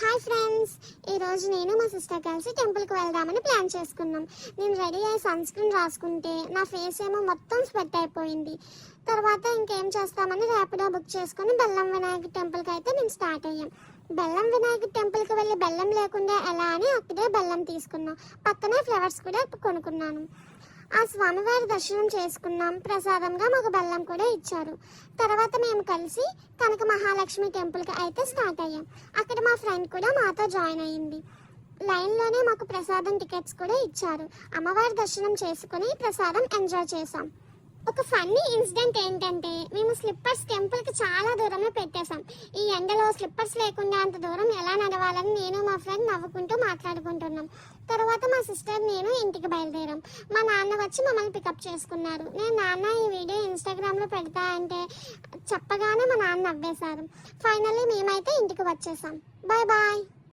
Hi friends, ఈరోజు నేను మా సిస్టర్ కలిసి టెంపుల్కి వెళ్దామని ప్లాన్ చేసుకున్నాం. నేను రెడీ అయ్యి సన్ స్క్రీన్ రాసుకుంటే నా ఫేస్ ఏమో మొత్తం స్వెట్ అయిపోయింది. తర్వాత ఇంకేం చేస్తామని ర్యాపిడో బుక్ చేసుకుని బెల్లం వినాయక టెంపుల్కి అయితే మేము స్టార్ట్ అయ్యాం. బెల్లం వినాయక టెంపుల్కి వెళ్ళి బెల్లం లేకుండా ఎలా అని అక్కడే బెల్లం తీసుకున్నాం. పక్కనే ఫ్లవర్స్ కూడా కొనుక్కున్నాను. ఆ స్వామివారి దర్శనం చేసుకున్నాం. ప్రసాదంగా మాకు బెల్లం కూడా ఇచ్చారు. తర్వాత మేము కలిసి కనక మహాలక్ష్మి టెంపుల్కి అయితే స్టార్ట్ అయ్యాం. అక్కడ మా ఫ్రెండ్ కూడా మాతో జాయిన్ అయ్యింది. లైన్లోనే మాకు ప్రసాదం టికెట్స్ కూడా ఇచ్చారు. అమ్మవారి దర్శనం చేసుకుని ప్రసాదం ఎంజాయ్ చేసాం. ఒక ఫన్నీ ఇన్సిడెంట్ ఏంటంటే, మేము స్లిప్పర్స్ టెంపుల్కి చాలా దూరంలో పెట్టేశాం. ఈ ఎండలో స్లిప్పర్స్ లేకుండా అంత దూరం ఎలా నడవాలని నేను మా ఫ్రెండ్ నవ్వుకుంటూ మాట్లాడుకుంటున్నాం. తర్వాత మా సిస్టర్ నేను ఇంటికి బయలుదేరాం. మా నాన్న వచ్చి మమ్మల్ని పికప్ చేసుకున్నారు. నేను నాన్న ఈ వీడియో ఇన్స్టాగ్రామ్లో పెడతా అంటే చెప్పగానే మా నాన్న నవ్వేశారు. ఫైనల్లీ మేమైతే ఇంటికి వచ్చేసాం. Bye bye.